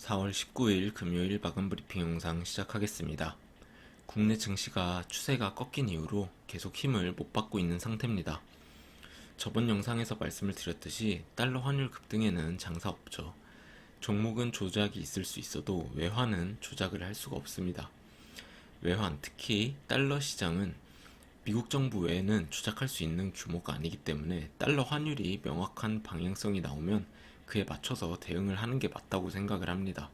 4월 19일 금요일 마감 브리핑 영상 시작하겠습니다. 국내 증시가 추세가 꺾인 이후로 계속 힘을 못 받고 있는 상태입니다. 저번 영상에서 말씀을 드렸듯이 달러 환율 급등에는 장사 없죠. 종목은 조작이 있을 수 있어도 외환은 조작을 할 수가 없습니다. 외환, 특히 달러 시장은 미국 정부 외에는 조작할 수 있는 규모가 아니기 때문에 달러 환율이 명확한 방향성이 나오면 그에 맞춰서 대응을 하는 게 맞다고 생각을 합니다.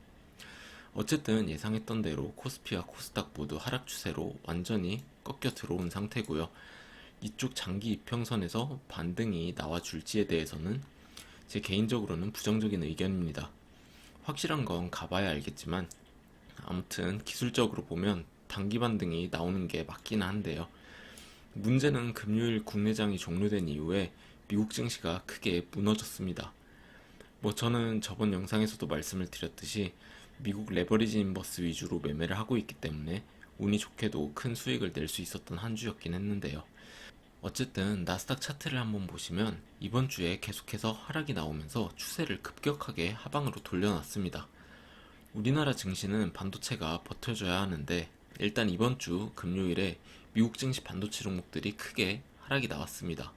어쨌든 예상했던 대로 코스피와 코스닥 모두 하락 추세로 완전히 꺾여 들어온 상태고요. 이쪽 장기 이평선에서 반등이 나와줄지에 대해서는 제 개인적으로는 부정적인 의견입니다. 확실한 건 가봐야 알겠지만 아무튼 기술적으로 보면 단기 반등이 나오는 게 맞긴 한데요. 문제는 금요일 국내장이 종료된 이후에 미국 증시가 크게 무너졌습니다. 저는 저번 영상에서도 말씀을 드렸듯이 미국 레버리지 인버스 위주로 매매를 하고 있기 때문에 운이 좋게도 큰 수익을 낼 수 있었던 한 주였긴 했는데요. 어쨌든 나스닥 차트를 한번 보시면 이번 주에 계속해서 하락이 나오면서 추세를 급격하게 하방으로 돌려놨습니다. 우리나라 증시는 반도체가 버텨줘야 하는데 일단 이번 주 금요일에 미국 증시 반도체 종목들이 크게 하락이 나왔습니다.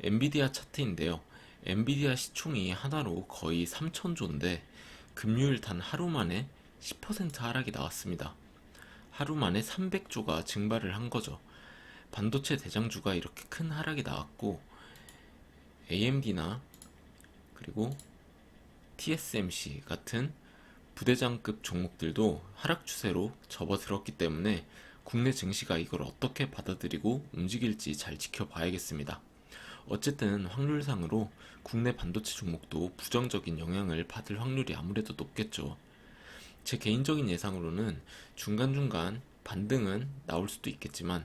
엔비디아 차트인데요. 엔비디아 시총이 하나로 거의 3천조인데 금요일 단 하루 만에 10% 하락이 나왔습니다. 하루 만에 300조가 증발을 한 거죠. 반도체 대장주가 이렇게 큰 하락이 나왔고 AMD나 그리고 TSMC 같은 부대장급 종목들도 하락 추세로 접어들었기 때문에 국내 증시가 이걸 어떻게 받아들이고 움직일지 잘 지켜봐야겠습니다. 어쨌든 확률상으로 국내 반도체 종목도 부정적인 영향을 받을 확률이 아무래도 높겠죠. 제 개인적인 예상으로는 중간중간 반등은 나올 수도 있겠지만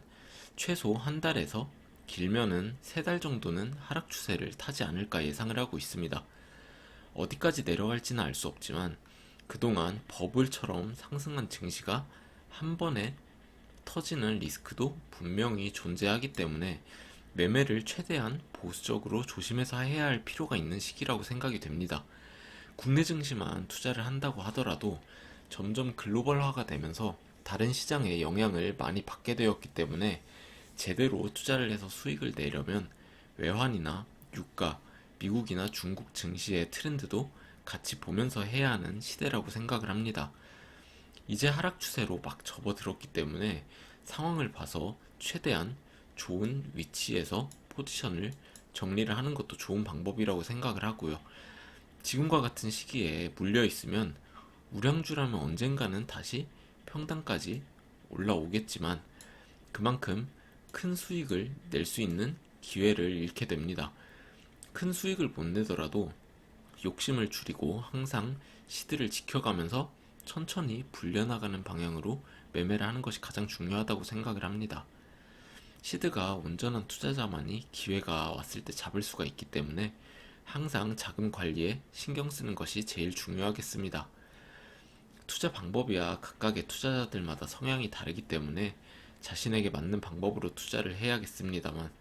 최소 한 달에서 길면은 세 달 정도는 하락 추세를 타지 않을까 예상을 하고 있습니다. 어디까지 내려갈지는 알 수 없지만 그동안 버블처럼 상승한 증시가 한 번에 터지는 리스크도 분명히 존재하기 때문에 매매를 최대한 보수적으로 조심해서 해야 할 필요가 있는 시기라고 생각이 됩니다. 국내 증시만 투자를 한다고 하더라도 점점 글로벌화가 되면서 다른 시장에 영향을 많이 받게 되었기 때문에 제대로 투자를 해서 수익을 내려면 외환이나 유가, 미국이나 중국 증시의 트렌드도 같이 보면서 해야 하는 시대라고 생각을 합니다. 이제 하락 추세로 막 접어들었기 때문에 상황을 봐서 최대한 좋은 위치에서 포지션을 정리를 하는 것도 좋은 방법이라고 생각을 하고요. 지금과 같은 시기에 물려 있으면 우량주라면 언젠가는 다시 평단까지 올라오겠지만 그만큼 큰 수익을 낼 수 있는 기회를 잃게 됩니다. 큰 수익을 못 내더라도 욕심을 줄이고 항상 시드를 지켜가면서 천천히 불려나가는 방향으로 매매를 하는 것이 가장 중요하다고 생각을 합니다. 시드가 온전한 투자자만이 기회가 왔을 때 잡을 수가 있기 때문에 항상 자금 관리에 신경 쓰는 것이 제일 중요하겠습니다. 투자 방법이야 각각의 투자자들마다 성향이 다르기 때문에 자신에게 맞는 방법으로 투자를 해야겠습니다만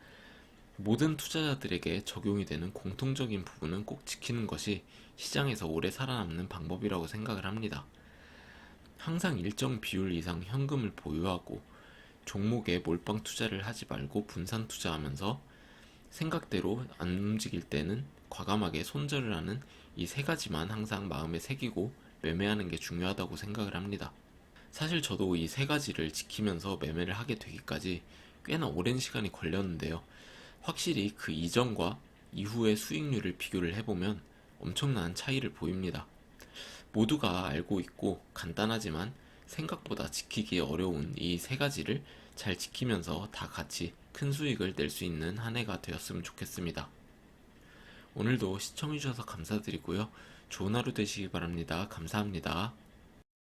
모든 투자자들에게 적용이 되는 공통적인 부분은 꼭 지키는 것이 시장에서 오래 살아남는 방법이라고 생각을 합니다. 항상 일정 비율 이상 현금을 보유하고 종목에 몰빵 투자를 하지 말고 분산 투자하면서 생각대로 안 움직일 때는 과감하게 손절을 하는 이 세 가지만 항상 마음에 새기고 매매하는 게 중요하다고 생각을 합니다. 사실 저도 이 세 가지를 지키면서 매매를 하게 되기까지 꽤나 오랜 시간이 걸렸는데요. 확실히 그 이전과 이후의 수익률을 비교를 해보면 엄청난 차이를 보입니다. 모두가 알고 있고 간단하지만 생각보다 지키기 어려운 이 세 가지를 잘 지키면서 다 같이 큰 수익을 낼 수 있는 한 해가 되었으면 좋겠습니다. 오늘도 시청해주셔서 감사드리고요. 좋은 하루 되시기 바랍니다. 감사합니다.